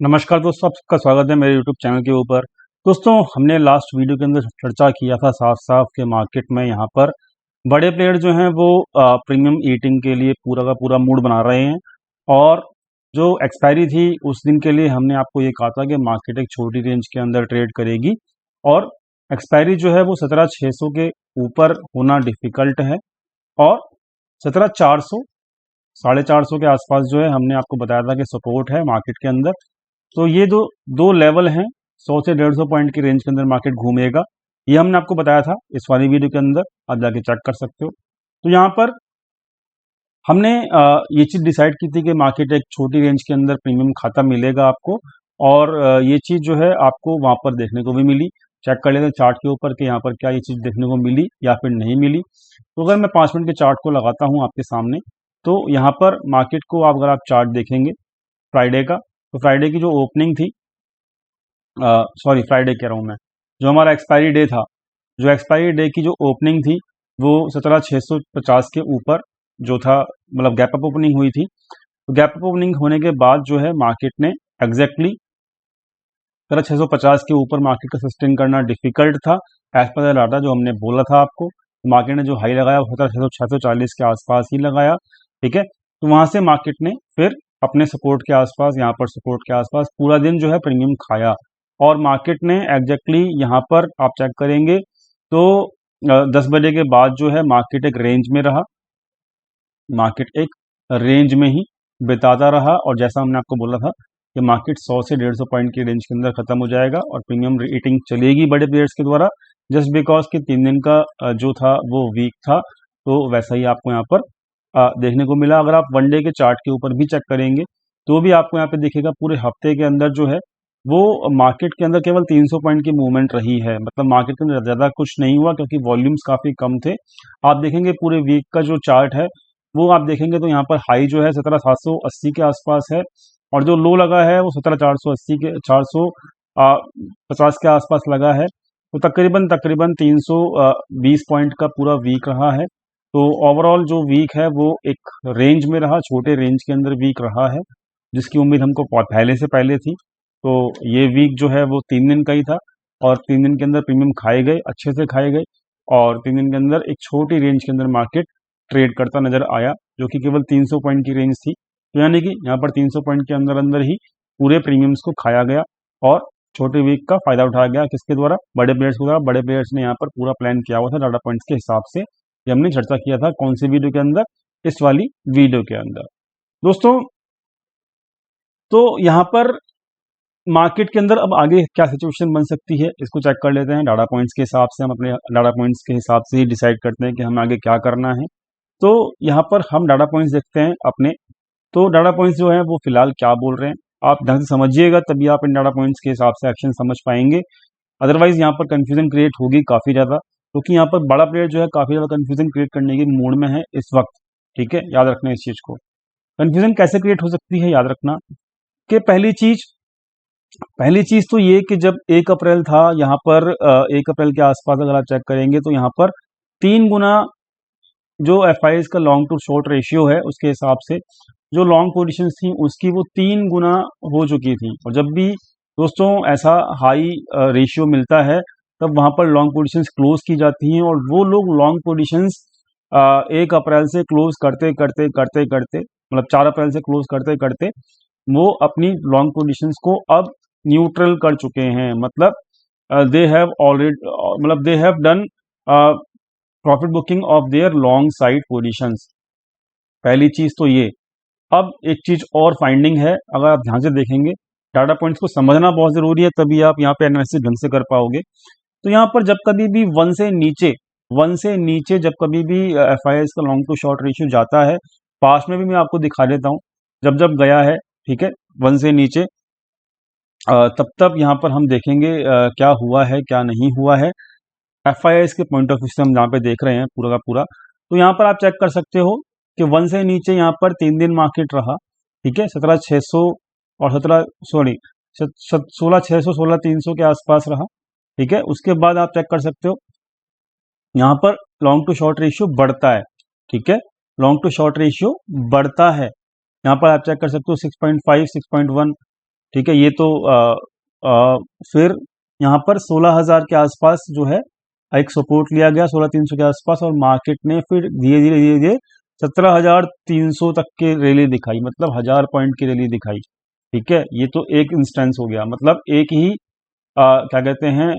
नमस्कार दोस्तों, आप सबका स्वागत है मेरे YouTube चैनल के ऊपर। दोस्तों, हमने लास्ट वीडियो के अंदर चर्चा किया था साफ साफ के मार्केट में यहाँ पर बड़े प्लेयर जो हैं वो प्रीमियम ईटिंग के लिए पूरा का पूरा मूड बना रहे हैं। और जो एक्सपायरी थी उस दिन के लिए हमने आपको ये कहा था कि मार्केट एक छोटी रेंज के अंदर ट्रेड करेगी और एक्सपायरी जो है वो 17,600 के ऊपर होना डिफिकल्ट है। और 17,400 450 के आसपास जो है हमने आपको बताया था कि सपोर्ट है मार्केट के अंदर। तो ये दो दो लेवल हैं, 100 से 150 पॉइंट की रेंज के अंदर मार्केट घूमेगा। ये हमने आपको बताया था इस वाली वीडियो के अंदर, आप जाके चेक कर सकते हो। तो यहाँ पर हमने ये चीज़ डिसाइड की थी कि मार्केट एक छोटी रेंज के अंदर प्रीमियम खाता मिलेगा आपको। और ये चीज़ जो है आपको वहाँ पर देखने को भी मिली। चेक कर लेते हैं चार्ट के ऊपर कि यहाँ पर क्या ये चीज़ देखने को मिली या फिर नहीं मिली। तो अगर मैं 5 मिनट के चार्ट को लगाता हूँ आपके सामने, तो यहाँ पर मार्केट को अगर आप चार्ट देखेंगे फ्राइडे का, तो फ्राइडे की जो ओपनिंग थी, सॉरी फ्राइडे कह रहा हूँ मैं, जो हमारा एक्सपायरी डे था, जो एक्सपायरी डे की जो ओपनिंग थी वो 17,650 के ऊपर जो था, मतलब गैप अप ओपनिंग हुई थी। तो गैप अप ओपनिंग होने के बाद जो है मार्केट ने एग्जैक्टली 17,650 के ऊपर मार्केट का सस्टेन करना डिफिकल्ट था एज पर द डाटा जो हमने बोला था आपको। तो मार्केट ने जो हाई लगाया वो 17,640 के आसपास ही लगाया, ठीक है। तो वहां से मार्केट ने फिर अपने सपोर्ट के आसपास, यहाँ पर सपोर्ट के आसपास पूरा दिन जो है प्रीमियम खाया। और मार्केट ने एग्जैक्टली यहाँ पर आप चेक करेंगे तो 10 बजे के बाद जो है मार्केट एक रेंज में रहा, मार्केट एक रेंज में ही बिताता रहा। और जैसा हमने आपको बोला था कि मार्केट 100 से 150 पॉइंट की रेंज के अंदर खत्म हो जाएगा और प्रीमियम रेटिंग चलेगी बड़े प्लेयर्स के द्वारा, जस्ट बिकॉज कि 3 दिन का जो था वो वीक था। तो वैसा ही आपको यहाँ पर देखने को मिला। अगर आप वनडे के चार्ट के ऊपर भी चेक करेंगे तो भी आपको यहाँ पे दिखेगा पूरे हफ्ते के अंदर जो है वो मार्केट के अंदर केवल 300 पॉइंट की मूवमेंट रही है। मतलब मार्केट के अंदर ज़्यादा कुछ नहीं हुआ क्योंकि वॉल्यूम्स काफ़ी कम थे। आप देखेंगे पूरे वीक का जो चार्ट है वो आप देखेंगे तो यहाँ पर हाई जो है 17,780 के आसपास है और जो लो लगा है वो 17,480 के 450 के आसपास लगा है। तो तकरीबन तकरीबन 320 पॉइंट का पूरा वीक रहा है। तो ओवरऑल जो वीक है वो एक रेंज में रहा, छोटे रेंज के अंदर वीक रहा है, जिसकी उम्मीद हमको पहले से पहले थी। तो ये वीक जो है वो 3 दिन का ही था और 3 दिन के अंदर प्रीमियम खाए गए, अच्छे से खाए गए। और 3 दिन के अंदर एक छोटी रेंज के अंदर मार्केट ट्रेड करता नजर आया, जो कि केवल 300 पॉइंट की रेंज थी। तो यानी कि यहाँ पर 300 पॉइंट के अंदर अंदर ही पूरे प्रीमियम्स को खाया गया और छोटे वीक का फायदा उठाया गया। किसके द्वारा? बड़े प्लेयर्स के द्वारा। बड़े प्लेयर्स ने यहाँ पर पूरा प्लान किया हुआ था डाटा पॉइंट्स के हिसाब से। ये हमने चर्चा किया था कौन सी वीडियो के अंदर? इस वाली वीडियो के अंदर। दोस्तों, तो यहाँ पर मार्केट के अंदर अब आगे क्या सिचुएशन बन सकती है इसको चेक कर लेते हैं। डाटा पॉइंट्स के हिसाब से हम अपने डाटा पॉइंट्स के हिसाब से ही डिसाइड करते हैं कि हमें आगे क्या करना है। तो यहाँ पर हम डाटा पॉइंट्स देखते हैं अपने। तो डाटा पॉइंट्स जो है वो फिलहाल क्या बोल रहे हैं आप ढंग से समझिएगा, तभी आप इन डाटा पॉइंट्स के हिसाब से एक्शन समझ पाएंगे। अदरवाइज यहाँ पर कंफ्यूजन क्रिएट होगी काफ़ी ज़्यादा, क्योंकि यहाँ पर बड़ा प्लेयर जो है काफ़ी ज़्यादा कंफ्यूजन क्रिएट करने के मूड में है इस वक्त, ठीक है। याद रखना इस चीज़ को। कंफ्यूजन कैसे क्रिएट हो सकती है, याद रखना कि पहली चीज तो ये कि जब 1 अप्रैल था यहाँ पर 1 अप्रैल के आसपास अगर आप चेक करेंगे तो यहाँ पर 3 गुना जो एफ का लॉन्ग टू शॉर्ट रेशियो है उसके हिसाब से जो लॉन्ग पोजीशंस थी उसकी वो 3 गुना हो चुकी थी। और जब भी दोस्तों ऐसा हाई रेशियो मिलता है तब वहां पर लॉन्ग पोजीशंस क्लोज की जाती हैं और वो लोग लॉन्ग पोजीशंस 1 अप्रैल से क्लोज करते करते करते करते, मतलब 4 अप्रैल से क्लोज करते करते वो अपनी लॉन्ग पोजीशंस को अब न्यूट्रल कर चुके हैं। मतलब दे हैव ऑलरेडी, मतलब they have done profit booking of their long side positions. पहली चीज तो ये। अब एक चीज और फाइंडिंग है, अगर आप ध्यान से देखेंगे डाटा पॉइंट्स को समझना बहुत जरूरी है, तभी आप यहाँ पे एनालिसिस ढंग से कर पाओगे। तो यहाँ पर जब कभी भी वन से नीचे जब कभी भी एफ का लॉन्ग टू शॉर्ट रेशियो जाता है, पास्ट में भी मैं आपको दिखा देता हूँ जब जब गया है, ठीक है, 1 से नीचे, तब तब यहाँ पर हम देखेंगे क्या हुआ है क्या नहीं हुआ है। एफ के पॉइंट ऑफ व्यू से हम यहाँ पे देख रहे हैं पूरा का पूरा। तो यहाँ पर आप चेक कर सकते हो कि 1 से नीचे यहाँ पर 3 दिन मार्केट रहा, ठीक है, 17,600 और 16,600 16,300 के आसपास रहा, ठीक है। उसके बाद आप चेक कर सकते हो यहाँ पर लॉन्ग टू शॉर्ट रेशियो बढ़ता है, ठीक है, लॉन्ग टू शॉर्ट रेशियो बढ़ता है। यहाँ पर आप चेक कर सकते हो 6.5 6.1, ठीक है, ये तो फिर यहाँ पर 16,000 के आसपास जो है एक सपोर्ट लिया गया, 16,300 के आसपास, और मार्केट ने फिर धीरे धीरे धीरे धीरे 17,300 तक की रैली दिखाई, मतलब 1000 पॉइंट की रैली दिखाई। ठीक है, ये तो एक इंस्टेंस हो गया, मतलब एक ही क्या कहते हैं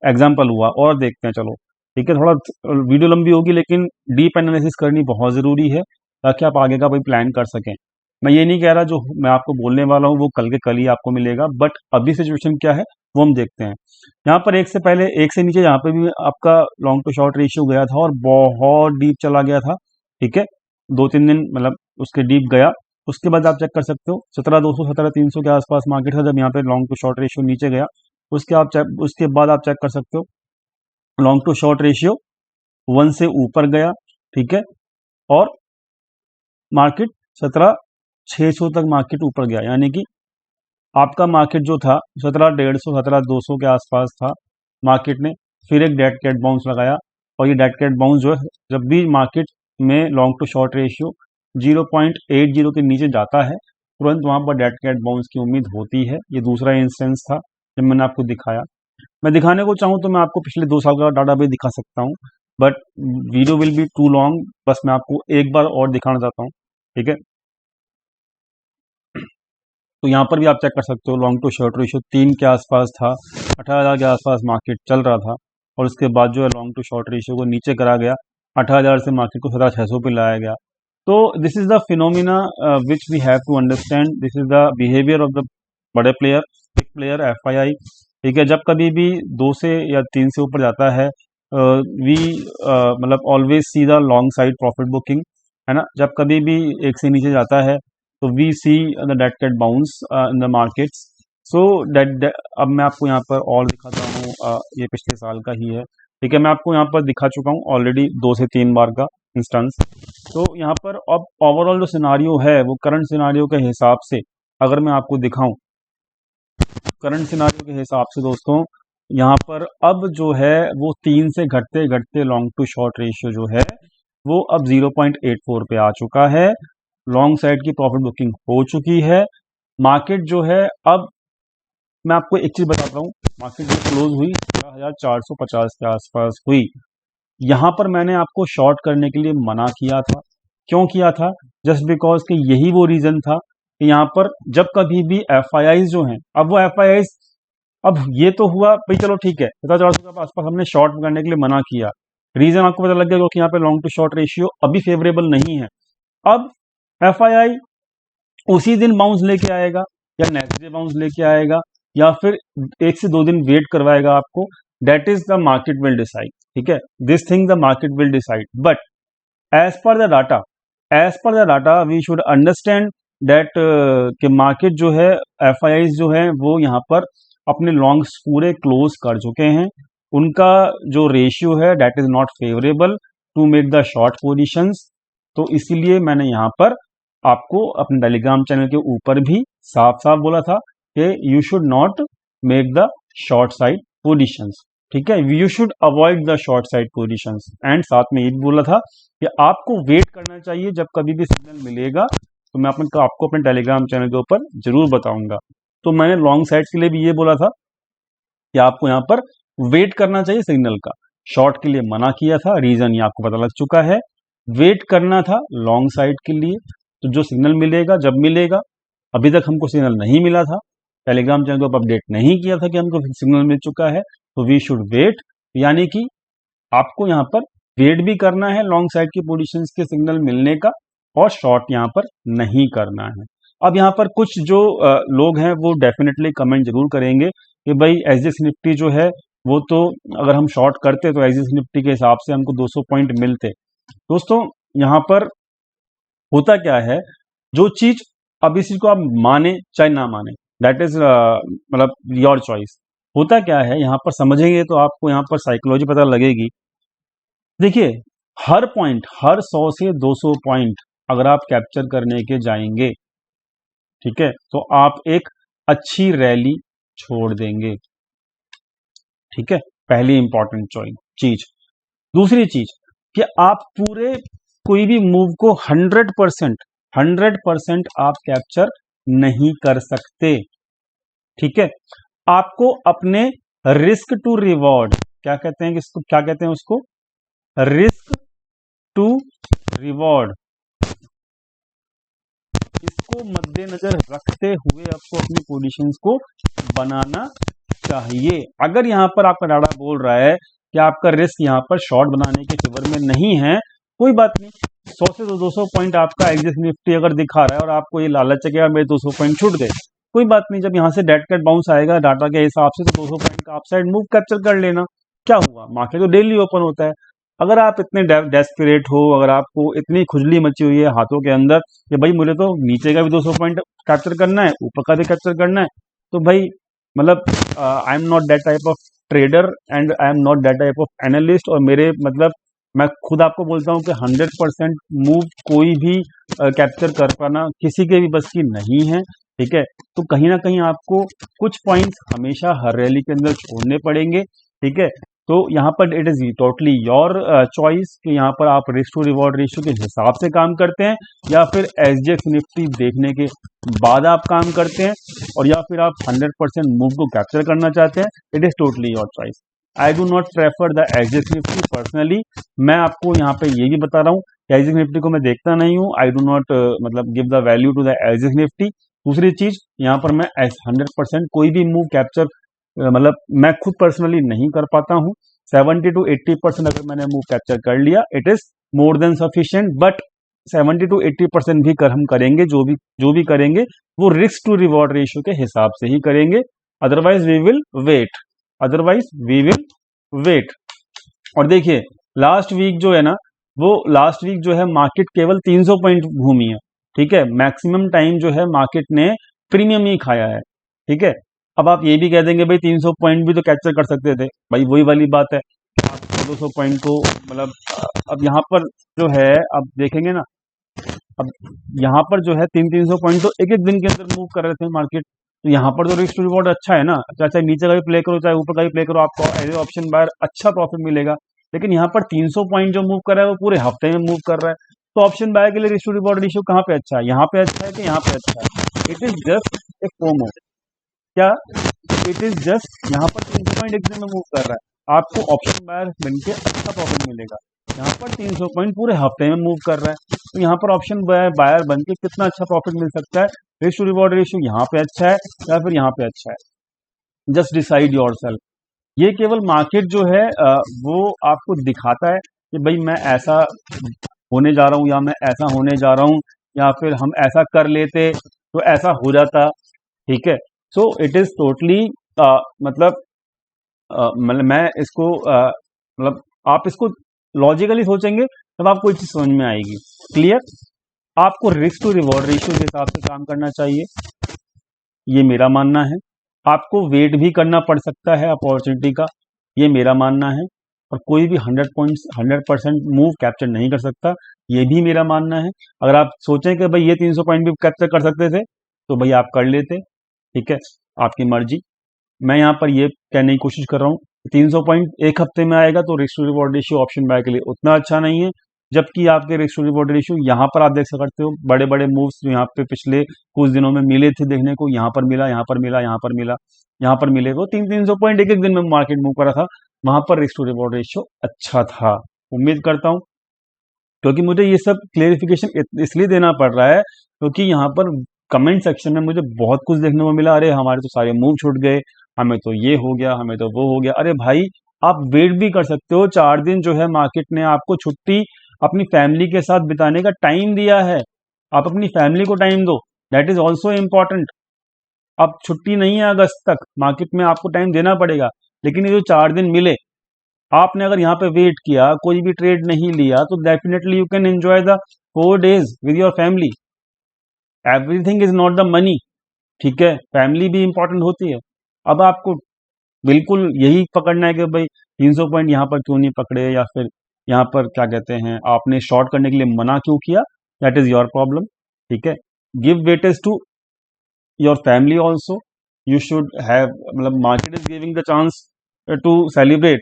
एग्जाम्पल हुआ। और देखते हैं, चलो ठीक है, थोड़ा वीडियो लंबी होगी लेकिन डीप एनालिसिस करनी बहुत ज़रूरी है ताकि आप आगे का भाई प्लान कर सकें। मैं ये नहीं कह रहा जो मैं आपको बोलने वाला हूँ वो कल के कल ही आपको मिलेगा, बट अभी सिचुएशन क्या है वो हम देखते हैं। यहाँ पर एक से पहले, एक से नीचे यहाँ पे भी आपका लॉन्ग टू शॉर्ट रेशियो गया था और बहुत डीप चला गया था। ठीक है, 2-3 दिन मतलब उसके डीप गया। उसके बाद आप चेक कर सकते हो 17,200 17,300 के आसपास मार्केट था जब यहाँ पे लॉन्ग टू शॉर्ट रेशियो नीचे गया। उसके बाद आप चेक कर सकते हो लॉन्ग टू शॉर्ट रेशियो 1 से ऊपर गया। ठीक है, और मार्केट 17,600 तक मार्केट ऊपर गया, यानी कि आपका मार्केट जो था 17,150 17,200 के आसपास था। मार्केट ने फिर एक डेड कैट बाउंस लगाया, और ये डेड कैट बाउंस जो है, जब भी मार्केट में लॉन्ग टू शॉर्ट रेशियो 0.80 के नीचे जाता है तुरंत वहां पर डेड कैट बाउंस की उम्मीद होती है। ये दूसरा इंस्टेंस था जब मैंने आपको दिखाया। मैं दिखाने को चाहूँ तो मैं आपको पिछले 2 साल का डाटा भी दिखा सकता हूँ, but video will be too long. बस मैं आपको एक बार और दिखाना चाहता हूँ। ठीक है, तो यहाँ पर भी आप चेक कर सकते हो लॉन्ग टू शॉर्ट रेशियो 3 के आसपास था, 18,000 के आसपास मार्केट चल रहा था, और उसके बाद जो है लॉन्ग टू शॉर्ट रेशियो को नीचे करा गया, 18,000 से मार्केट को 17,600 पे लाया गया। तो this is the phenomena which we have to understand, this is the behaviour of the बड़े प्लेयर, बिग प्लेयर, एफआईआई। ठीक है, जब कभी भी 2 से या 3 से ऊपर जाता है वी मतलब always see the long side profit booking, है ना। जब कभी भी एक से नीचे जाता है तो we see the dead cat bounce in the markets. So that, अब मैं आपको यहाँ पर और दिखाता हूँ, ये पिछले साल का ही है। ठीक है, मैं आपको यहाँ पर दिखा चुका हूँ ऑलरेडी 2 से 3 बार का इंस्टेंस। तो यहाँ पर अब ओवरऑल जो सिनारियो है वो करंट सिनारियो के हिसाब से अगर मैं आपको दिखाऊं, करंट सिनारियो के हिसाब से दोस्तों यहाँ पर अब जो है वो 3 से घटते घटते लॉन्ग टू शॉर्ट रेशियो जो है वो अब 0.84 पे आ चुका है। लॉन्ग साइड की प्रॉफिट बुकिंग हो चुकी है। मार्केट जो है, अब मैं आपको एक चीज बताता हूँ, मार्केट जो क्लोज हुई 13,450 के आसपास हुई। यहां पर मैंने आपको शॉर्ट करने के लिए मना किया था। क्यों किया था? जस्ट बिकॉज कि यही वो रीजन था कि यहां पर जब कभी भी एफ जो हैं, अब वो एफ अब ये तो हुआ भाई, चलो ठीक है, 17,400 के आसपास हमने शॉर्ट करने के लिए मना किया। रीजन आपको पता लग गया क्योंकि यहाँ पे लॉन्ग टू शॉर्ट रेशियो अभी फेवरेबल नहीं है। अब एफ उसी दिन बाउंस लेके आएगा या नेक्स्ट डे बाउंस लेके आएगा या फिर 1 से 2 दिन वेट करवाएगा आपको, that is the market will decide. ठीक है, this thing the market will decide, but as per the data, as per the data we should understand that कि मार्केट जो है, एफ जो है वो यहाँ पर अपने लॉन्ग्स पूरे क्लोज कर चुके हैं। उनका जो रेशियो है that is not favourable to make the short positions. तो इसीलिए मैंने यहाँ पर आपको अपने टेलीग्राम चैनल के ऊपर भी साफ साफ बोला था कि you should not make the short side positions. ठीक है, you should avoid the short side positions. And साथ में ये भी बोला था कि आपको वेट करना चाहिए, जब कभी भी सिग्नल मिलेगा तो मैं आपको अपने टेलीग्राम चैनल के ऊपर जरूर बताऊंगा। तो मैंने लॉन्ग साइड के लिए भी ये बोला था कि आपको यहाँ पर वेट करना चाहिए सिग्नल का। शॉर्ट के लिए मना किया था, रीजन ये आपको पता लग चुका है। वेट करना था लॉन्ग साइड के लिए, तो जो सिग्नल मिलेगा जब मिलेगा। अभी तक हमको सिग्नल नहीं मिला था, टेलीग्राम चैनल को अपडेट नहीं किया था कि हमको सिग्नल मिल चुका है, तो वी शुड वेट। यानी कि आपको यहाँ पर वेट भी करना है लॉन्ग साइड की पोजीशंस के सिग्नल मिलने का, और शॉर्ट यहाँ पर नहीं करना है। अब यहाँ पर कुछ जो लोग हैं वो डेफिनेटली कमेंट जरूर करेंगे कि भाई एसजीएक्स निफ्टी जो है वो तो अगर हम शॉर्ट करते तो एसजीएक्स निफ्टी के हिसाब से हमको 200 पॉइंट मिलते। दोस्तों यहाँ पर होता क्या है, जो चीज, अब इस चीज को आप माने चाहे ना माने, दैट इज मतलब योर चॉइस। होता क्या है यहाँ पर समझेंगे तो आपको यहाँ पर साइकोलॉजी पता लगेगी। देखिए, हर पॉइंट, हर 100 से 200 पॉइंट अगर आप कैप्चर करने के जाएंगे, ठीक है, तो आप एक अच्छी रैली छोड़ देंगे। ठीक है, पहली इंपॉर्टेंट चीज। दूसरी चीज कि आप पूरे कोई भी मूव को 100% आप कैप्चर नहीं कर सकते। ठीक है। आपको अपने रिस्क टू रिवॉर्ड, क्या कहते हैं इसको, क्या कहते हैं उसको, रिस्क टू रिवॉर्ड, इसको मद्देनजर रखते हुए आपको अपनी पोजीशंस को बनाना चाहिए। अगर यहां पर आपका डाटा बोल रहा है कि आपका रिस्क यहां पर शॉर्ट बनाने के फेवर में नहीं है, कोई बात नहीं, 100 से 200 पॉइंट आपका एग्जिट निफ्टी अगर दिखा रहा है और आपको ये लालच है कि यार मेरे 200 पॉइंट छूट गए, कोई बात नहीं, जब यहां से डेड कैट बाउंस आएगा डाटा के हिसाब से तो 200 पॉइंट का अपसाइड मूव कैप्चर कर लेना। क्या हुआ, मार्केट तो डेली ओपन होता है। अगर आप इतने डेस्परेट हो, अगर आपको इतनी खुजली मची हुई है हाथों के अंदर कि भाई मुझे तो नीचे का भी 200 पॉइंट कैप्चर करना है, ऊपर का भी कैप्चर करना है, तो भाई मतलब आई am not that type of trader and I am not that type of analyst, और मेरे मतलब मैं खुद आपको बोलता हूँ कि 100% मूव कोई भी कैप्चर कर पाना किसी के भी बस की नहीं है, ठीक है। तो कहीं ना कहीं आपको कुछ पॉइंट्स हमेशा हर रैली के अंदर छोड़ने पड़ेंगे, ठीक है। तो यहाँ पर it is totally your choice कि यहाँ पर आप रिस्क टू रिवॉर्ड रेशियो के हिसाब से काम करते हैं या फिर एसजीएक्स निफ्टी देखने के बाद आप काम करते हैं, और या फिर आप 100% मूव को कैप्चर करना चाहते हैं। It is totally your choice. I do not prefer the SGX Nifty personally. मैं आपको यहाँ पे ये भी बता रहा हूँ, एसजीएक्स निफ्टी को मैं देखता नहीं हूँ। आई डू नॉट मतलब give the value to the SGX Nifty. दूसरी चीज, यहाँ पर मैं 100% कोई भी मूव कैप्चर मतलब मैं खुद पर्सनली नहीं कर पाता हूँ। 70 to 80% अगर मैंने मूव कैप्चर कर लिया, it is more than sufficient, but 70 to 80% भी हम करेंगे, जो भी करेंगे वो रिस्क टू रिवॉर्ड रेशियो के हिसाब से ही करेंगे। Otherwise we will wait, otherwise we will wait. और देखिए लास्ट वीक जो है ना, वो लास्ट वीक जो है मार्केट केवल 300 पॉइंट घूमी है, ठीक है। मैक्सिमम टाइम जो है मार्केट ने प्रीमियम ही खाया है, ठीक है। अब आप ये भी कह देंगे भाई 300 पॉइंट भी तो कैप्चर कर सकते थे, भाई वही वाली बात है, आप 200 पॉइंट को मतलब अब यहाँ पर जो है अब देखेंगे ना, अब यहाँ पर जो है 300 पॉइंट तो एक एक दिन के अंदर मूव कर रहे थे मार्केट, तो यहाँ पर तो रिस्क टू रिवॉर्ड अच्छा है ना, चाहे नीचे का भी प्ले करो चाहे ऊपर का भी प्ले करो, आपको एज ए ऑप्शन बायर अच्छा प्रॉफिट मिलेगा। लेकिन यहाँ पर 300 पॉइंट जो मूव कर रहा है वो पूरे हफ्ते में मूव कर रहा है, तो ऑप्शन बायर के लिए रिस्क टू रिवॉर्ड रेशियो कहाँ पे अच्छा है, यहाँ पे अच्छा है कि यहाँ पे अच्छा है? It is just a FOMO. क्या, इट इज जस्ट यहाँ पर 300 पॉइंट एक दिन में मूव कर रहा है, आपको ऑप्शन बायर बनके अच्छा प्रॉफिट मिलेगा। यहाँ पर 300 पॉइंट पूरे हफ्ते में मूव कर रहा है, तो यहाँ पर ऑप्शन बायर बन के कितना अच्छा प्रॉफिट मिल सकता है। रिस्क टू रिवॉर्ड रेशियो यहाँ पे अच्छा है या फिर यहाँ पे अच्छा है, जस्ट डिसाइड योरसेल्फ। ये केवल मार्केट जो है वो आपको दिखाता है कि भाई मैं ऐसा होने जा रहा हूँ या मैं ऐसा होने जा रहा हूँ, या फिर हम ऐसा कर लेते तो ऐसा हो जाता, ठीक है। सो इट इज टोटली मतलब मतलब मैं इसको मतलब आप इसको लॉजिकली सोचेंगे तब आपको एक चीज समझ में आएगी, क्लियर। आपको रिस्क टू रिवॉर्ड रेशियो के हिसाब से काम करना चाहिए, ये मेरा मानना है। आपको वेट भी करना पड़ सकता है अपॉर्चुनिटी का, ये मेरा मानना है। और कोई भी 100% मूव कैप्चर नहीं कर सकता, ये भी मेरा मानना है। अगर आप सोचें कि भाई ये 300 पॉइंट भी कैप्चर कर सकते थे तो भाई आप कर लेते, ठीक है, आपकी मर्जी। मैं यहाँ पर ये कहने की कोशिश कर रहा हूँ 300 पॉइंट एक हफ्ते में आएगा तो risk to reward ratio option buy के लिए उतना अच्छा नहीं है, जबकि आपके रिस्क टू रिवॉर्ड रेशियो यहाँ पर आप देख सकते हो बड़े बड़े मूव्स जो यहाँ पे पिछले कुछ दिनों में मिले थे देखने को, यहाँ पर मिला, यहाँ पर मिला, यहाँ पर मिला, यहाँ पर मिले, वो 300 पॉइंट एक एक दिन में मार्केट मूव करा था, वहां पर रिस्क टू रिवॉर्ड रेशियो अच्छा था। उम्मीद करता हूँ, क्योंकि मुझे ये सब क्लेरिफिकेशन इसलिए देना पड़ रहा है क्योंकि यहाँ पर कमेंट सेक्शन में मुझे बहुत कुछ देखने को मिला, अरे हमारे तो सारे मूव छूट गए, हमें तो ये हो गया, हमें तो वो हो गया। अरे भाई आप वेट भी कर सकते हो, 4 दिन जो है मार्केट ने आपको छुट्टी अपनी फैमिली के साथ बिताने का टाइम दिया है, आप अपनी फैमिली को टाइम दो, दैट इज ऑल्सो इम्पॉर्टेंट। अब छुट्टी नहीं है अगस्त तक, मार्केट में आपको टाइम देना पड़ेगा, लेकिन ये जो 4 दिन मिले, आपने अगर यहाँ पे वेट किया, कोई भी ट्रेड नहीं लिया, तो definitely you can enjoy the 4 days with your family. Everything is not the money, ठीक है, फैमिली भी इंपॉर्टेंट होती है। अब आपको बिल्कुल यही पकड़ना है कि भाई 300 पॉइंट यहाँ पर क्यों नहीं पकड़े, या फिर यहाँ पर क्या कहते हैं आपने शॉर्ट करने के लिए मना क्यों किया, दैट इज योर प्रॉब्लम, ठीक है। Give weightage to your family also, you should have मतलब market is giving the chance to celebrate.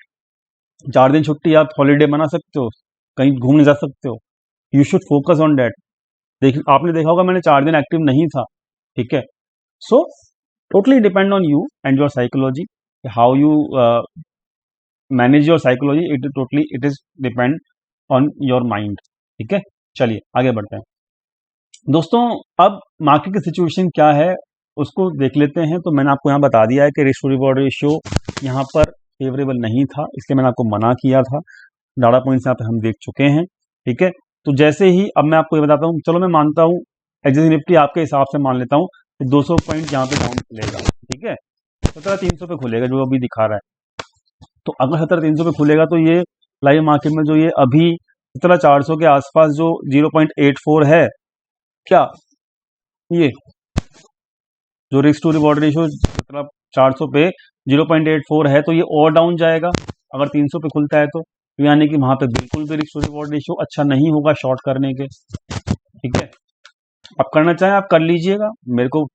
4 दिन छुट्टी आप हॉलीडे मना सकते हो, कहीं घूमने जा सकते हो, you should focus on that. देख आपने देखा होगा मैंने 4 दिन एक्टिव नहीं था, ठीक है। So totally depend on you and your psychology, how you manage your psychology, it is depend on your mind. ठीक है, चलिए आगे बढ़ते हैं दोस्तों। अब मार्केट की सिचुएशन क्या है उसको देख लेते हैं। तो मैंने आपको यहाँ बता दिया है कि रिस्क टू रिवॉर्ड रेशियो यहाँ पर फेवरेबल नहीं था, इसलिए मैंने आपको मना किया था। डाटा पॉइंट्स यहाँ पे हम देख चुके हैं। ठीक है, तो जैसे ही अब मैं आपको ये बताता हूँ, चलो मैं मानता हूँ एक्सिस निफ्टी आपके हिसाब से मान लेता हूँ कि 200 पॉइंट यहाँ पे डाउन खुलेगा। ठीक है, 17,300 पे खुलेगा जो अभी दिखा रहा है। तो अगर 17,300 पे खुलेगा तो ये लाइव मार्केट में जो ये अभी 17,400 के आसपास जो 0.84 है, क्या ये जो रिस्क टू रिवॉर्ड रेशियो 17,400 पे 0.84 है, तो ये और डाउन जाएगा अगर 300 पे खुलता है तो यानी कि वहां पे बिल्कुल भी रिस्क टू रिवॉर्ड रेशियो अच्छा नहीं होगा शॉर्ट करने के। ठीक है, आप करना चाहें आप कर लीजिएगा, मेरे को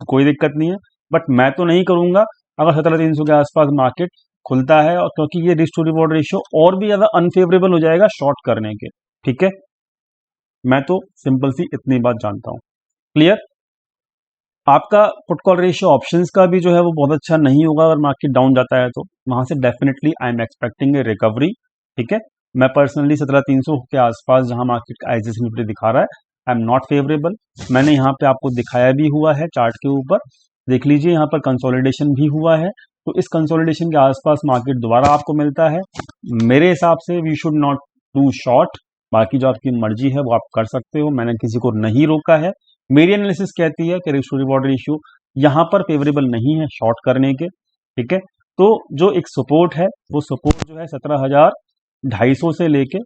कोई दिक्कत नहीं है, बट मैं तो नहीं करूंगा अगर 17,300 के आसपास मार्केट खुलता है, और क्योंकि ये रिस्क टू रिवॉर्ड रेशियो और भी ज्यादा अनफेवरेबल हो जाएगा शॉर्ट करने के। ठीक है, मैं तो सिंपल सी इतनी बात जानता हूं। क्लियर? आपका पुट कॉल रेशियो ऑप्शंस का भी जो है वो बहुत अच्छा नहीं होगा अगर मार्केट डाउन जाता है, तो वहां से definitely I am expecting a recovery. ठीक है, मैं पर्सनली 17,300 के आसपास जहां मार्केट का एक्सिस निफ्टी दिखा रहा है, आई एम नॉट फेवरेबल। मैंने यहाँ पे आपको दिखाया भी हुआ है चार्ट के ऊपर, देख लीजिए यहाँ पर कंसोलिडेशन भी हुआ है। तो इस कंसोलिडेशन के आसपास मार्केट दोबारा आपको मिलता है, मेरे हिसाब से we should not do short. बाकी जो आपकी मर्जी है वो आप कर सकते हो, मैंने किसी को नहीं रोका है। मेरी एनालिसिस कहती है कि रिस्क टू रिवॉर्ड रेशियो यहां पर फेवरेबल नहीं है शॉर्ट करने के। ठीक है, तो जो एक सपोर्ट है वो सपोर्ट जो है 17,250 से लेके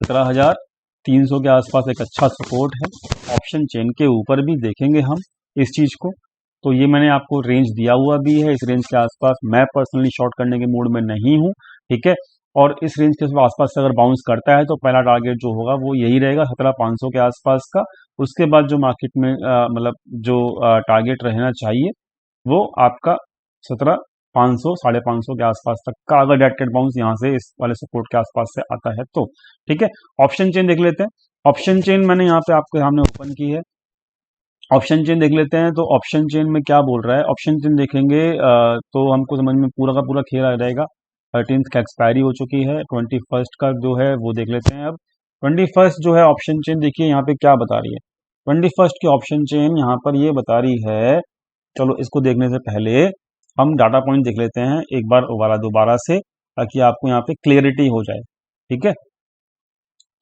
17,300 के आसपास एक अच्छा सपोर्ट है। ऑप्शन चेन के ऊपर भी देखेंगे हम इस चीज को, तो ये मैंने आपको रेंज दिया हुआ भी है। इस रेंज के आसपास मैं पर्सनली शॉर्ट करने के मूड में नहीं हूं। ठीक है, और इस रेंज के आसपास से अगर बाउंस करता है तो पहला टारगेट जो होगा वो यही रहेगा 17,500 के आसपास का। उसके बाद जो मार्केट में मतलब जो टारगेट रहना चाहिए वो आपका 17,500 550 के आसपास तक का, अगर डायरेक्टेड बाउंस यहाँ से इस वाले सपोर्ट के आसपास से आता है तो। ठीक है, ऑप्शन चेन देख लेते हैं। ऑप्शन चेन मैंने यहाँ पे आपके सामने ओपन की है, ऑप्शन चेन देख लेते हैं। तो ऑप्शन चेन में क्या बोल रहा है, ऑप्शन चेन देखेंगे तो हमको समझ में पूरा का पूरा खेल आ जाएगा। 13th का एक्सपायरी हो चुकी है, 21st का जो है वो देख लेते हैं। अब 21st जो है ऑप्शन चेन देखिए यहाँ पे क्या बता रही है। 21st की ऑप्शन चेन यहाँ पर ये बता रही है, चलो इसको देखने से पहले हम डाटा पॉइंट देख लेते हैं एक बार वाला दोबारा से, ताकि आपको यहाँ पे क्लियरिटी हो जाए। ठीक है,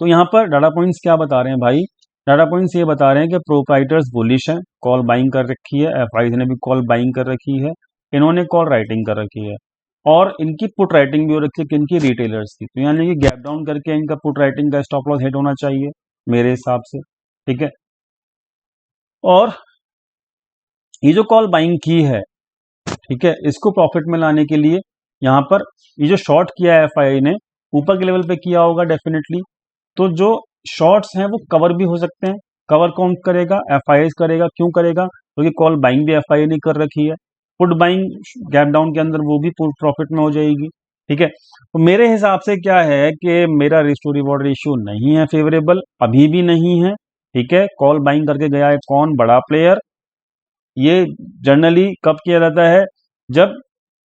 तो यहाँ पर डाटा पॉइंट्स क्या बता रहे हैं भाई, डाटा पॉइंट्स ये बता रहे हैं कि प्रोप्राइटर्स बुलिश हैं, कॉल बाइंग कर रखी है, एफआईज ने भी कॉल बाइंग कर रखी है, इन्होंने कॉल राइटिंग कर रखी है, और इनकी पुट राइटिंग भी हो रखी है किनकी, रिटेलर्स की। तो यानी कि गैप डाउन करके इनका पुट राइटिंग का स्टॉप लॉस हिट होना चाहिए मेरे हिसाब से। ठीक है, और ये जो कॉल बाइंग की है, ठीक है, इसको प्रॉफिट में लाने के लिए यहाँ पर ये जो शॉर्ट किया है एफआई ने ऊपर के लेवल पे किया होगा डेफिनेटली, तो जो शॉर्ट्स हैं वो कवर भी हो सकते हैं। कवर कौन करेगा, एफआई करेगा। क्यों करेगा, क्योंकि कॉल बाइंग भी एफआई ने कर रखी है, पुट बाइंग गैप डाउन के अंदर वो भी प्रॉफिट में हो जाएगी। ठीक है, तो मेरे हिसाब से क्या है कि मेरा रिस्क टू रिवॉर्ड रेशियो नहीं है फेवरेबल, अभी भी नहीं है। ठीक है, कॉल बाइंग करके गया है कौन, बड़ा प्लेयर। ये जनरली कब किया जाता है, जब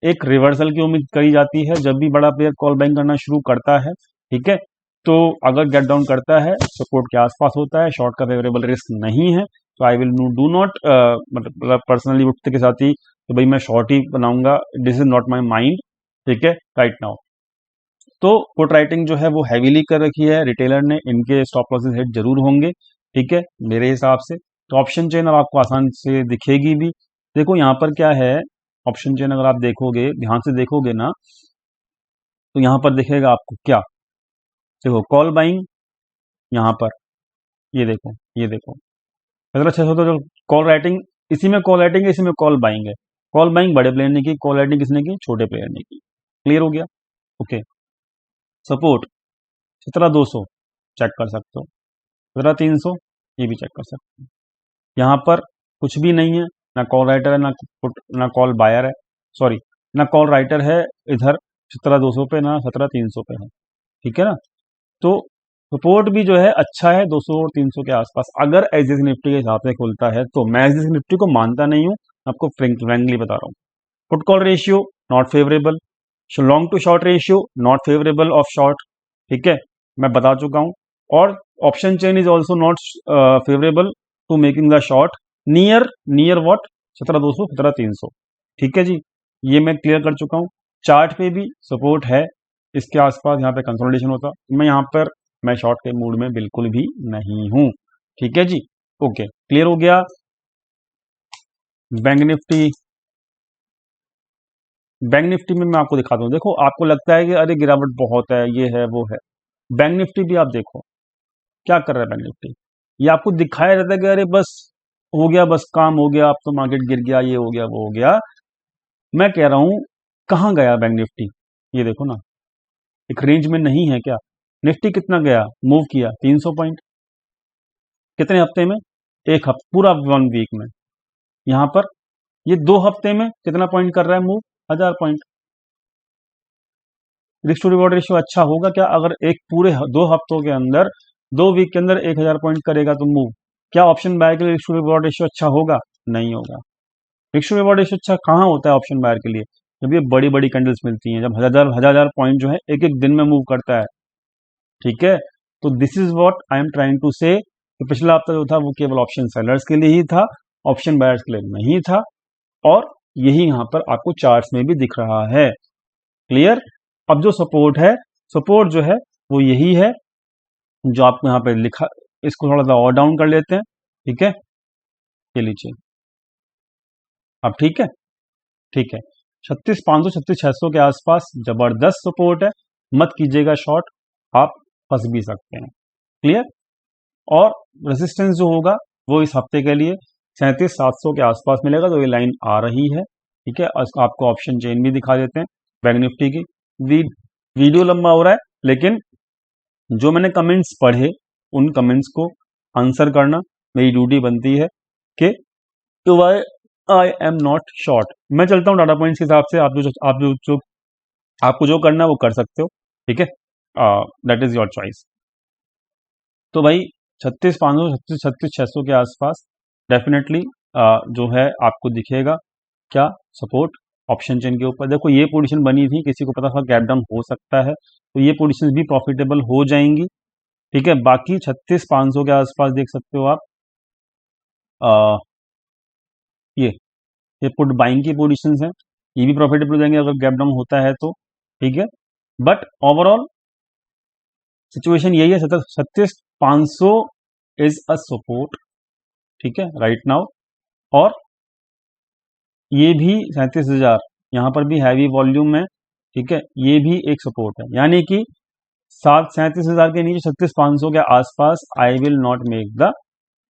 एक रिवर्सल की उम्मीद करी जाती है, जब भी बड़ा प्लेयर कॉल बाइंग करना शुरू करता है। ठीक है, तो अगर गेट डाउन करता है सपोर्ट के आसपास होता है, शॉर्ट का फेवरेबल रिस्क नहीं है, तो आई विल डू नॉट मतलब पर्सनली उठते के साथ ही तो भाई मैं शॉर्ट ही बनाऊंगा, this is not my mind. ठीक है, राइट नाउ तो पुट राइटिंग जो है वो हैवीली कर रखी है रिटेलर ने, इनके स्टॉप लॉसेस हिट जरूर होंगे। ठीक है, मेरे हिसाब से तो ऑप्शन चेन अब आपको आसान से दिखेगी भी। देखो यहाँ पर क्या है, ऑप्शन चेन अगर आप देखोगे ध्यान से देखोगे ना, तो यहाँ पर दिखेगा आपको क्या, देखो कॉल बाइंग यहाँ पर, ये देखो ये देखो, अगर 600 तो कॉल राइटिंग, इसी में कॉल राइटिंग है, इसी में कॉल बाइंग है। कॉल बाइंग बड़े प्लेयर ने की, कॉल राइटिंग किसने की, छोटे प्लेयर ने की। क्लियर हो गया? ओके, सपोर्ट 17,200 चेक कर सकते हो, 17,300 ये भी चेक कर सकते हो। यहाँ पर कुछ भी नहीं है, ना कॉल राइटर है, ना पुट, ना कॉल बायर है, सॉरी ना कॉल राइटर है इधर 17,200 पे, ना 17,300 पे है। ठीक है ना, तो सपोर्ट भी जो है अच्छा है 200 और 300 के आसपास, अगर एक्सिस निफ्टी के हिसाब से खुलता है तो। मैं एक्सिस निफ्टी को मानता नहीं हूं, आपको फ्रेंकली बता रहा हूँ। Put call ratio not favourable, long to short ratio not favourable of short, ठीक है, मैं बता चुका हूँ। और option chain is also not favourable to making the short near what 17,200 17,300, ठीक है जी, ये मैं क्लियर कर चुका हूँ। चार्ट पे भी सपोर्ट है इसके आसपास, यहाँ पे कंसोलिडेशन होता, मैं यहाँ पर मैं शॉर्ट के मूड में बिल्कुल भी नहीं हूँ, ठीक है जी। ओके, क्लियर हो गया। बैंक निफ्टी में मैं आपको दिखाता हूँ। देखो, आपको लगता है कि अरे गिरावट बहुत है, ये है वो है, बैंक निफ्टी भी आप देखो क्या कर रहा है। बैंक निफ्टी ये आपको दिखाया जाता है कि अरे बस हो गया, बस काम हो गया, अब तो मार्केट गिर गया, ये हो गया वो हो गया। मैं कह रहा हूं कहां गया बैंक निफ्टी, ये देखो ना, एक रेंज में नहीं है क्या। निफ्टी कितना गया, मूव किया 300 पॉइंट, कितने हफ्ते में, एक हफ्ते, पूरा 1 वीक में। यहां पर ये 2 हफ्ते में कितना पॉइंट कर रहा है move, 1000 point. Risk to reward ratio अच्छा होगा क्या अगर एक पूरे 2 हफ्तों के अंदर, 2 वीक के अंदर 1000 पॉइंट करेगा तो मूव, क्या ऑप्शन बायर के लिए रिस्क टू रिवॉर्ड रेशियो अच्छा होगा, नहीं होगा। रिस्क टू रिवॉर्ड रेशियो अच्छा कहाँ होता है ऑप्शन बायर के लिए, जब ये बड़ी बड़ी कैंडल्स मिलती हैं, जब हजार हजार पॉइंट जो है एक एक दिन में मूव करता है, ठीक है। तो this is what I am trying to say, पिछला हफ्ता जो था वो केवल ऑप्शन सेलर्स के लिए ही था, ऑप्शन बायर्स के लिए नहीं था, और यही यहां पर आपको चार्ट्स में भी दिख रहा है, क्लियर। अब जो सपोर्ट है, सपोर्ट जो है वो यही है जो आपको यहाँ पे लिखा, इसको थोड़ा सा और डाउन कर लेते हैं, ठीक है, ये लीजिए अब, ठीक है, ठीक है। 36,500 36,600 के आसपास जबरदस्त सपोर्ट है, मत कीजिएगा शॉर्ट, आप फंस भी सकते हैं, क्लियर। और रेजिस्टेंस जो होगा वो इस हफ्ते के लिए 37,700 के आसपास मिलेगा, तो ये लाइन आ रही है, ठीक है। आपको ऑप्शन चेन भी दिखा देते हैं बैंक निफ्टी की। वीडियो लंबा हो रहा है, लेकिन जो मैंने कमेंट्स पढ़े उन कमेंट्स को आंसर करना मेरी ड्यूटी बनती है कि तो why I am not short. मैं चलता हूँ टाटा पॉइंट्स के हिसाब से, आप जो आपको जो करना है वो कर सकते हो, ठीक है, दैट इज योर चॉइस। तो भाई 36,500 36,600 के आसपास डेफिनेटली जो है आपको दिखेगा क्या सपोर्ट ऑप्शन चेन के ऊपर। देखो ये पोजीशन बनी थी, किसी को पता था गैप डाउन हो सकता है, तो ये पोजीशंस भी प्रॉफिटेबल हो जाएंगी, ठीक है। बाकी 36,500 के आसपास देख सकते हो आप, आ, ये ये पुट बाइंग की पोजीशंस हैं, ये भी प्रॉफिटेबल हो जाएंगे अगर गैप डाउन होता है तो, ठीक है। बट ओवरऑल सिचुएशन यही है, 36,500 इज अ सपोर्ट, ठीक है, राइट नाउ। और ये भी 37,000 यहाँ पर भी हैवी वॉल्यूम है, ठीक है, ये भी एक सपोर्ट है, यानी कि 37,000 के नीचे 36,500 के आसपास I will not make the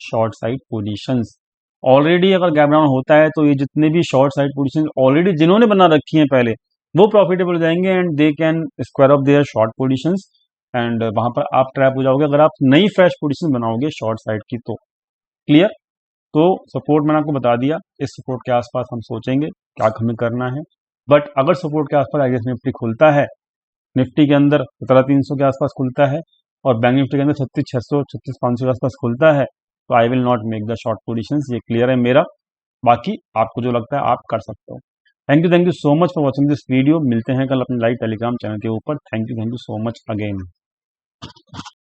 short side positions. Already अगर गैप डाउन होता है तो ये जितने भी शॉर्ट साइड पोजीशन ऑलरेडी जिन्होंने बना रखी हैं पहले, वो प्रॉफिटेबल हो जाएंगे and they can square of their short positions, and वहां पर आप ट्रैप हो जाओगे अगर आप नई फ्रेश पोजीशन बनाओगे शॉर्ट साइड की तो, क्लियर। तो सपोर्ट मैंने आपको बता दिया, इस सपोर्ट के आसपास हम सोचेंगे क्या हमें करना है। बट अगर सपोर्ट के आसपास आई निफ्टी खुलता है, निफ्टी के अंदर 17,300 के आसपास खुलता है, और बैंक निफ्टी के अंदर 36,600 36,500 के आसपास खुलता है, तो I will not make the short positions, ये क्लियर है मेरा। बाकी आपको जो लगता है आप कर सकते हो। Thank you so much for watching this video. मिलते हैं कल अपने लाइव टेलीग्राम चैनल के ऊपर। Thank you so much again.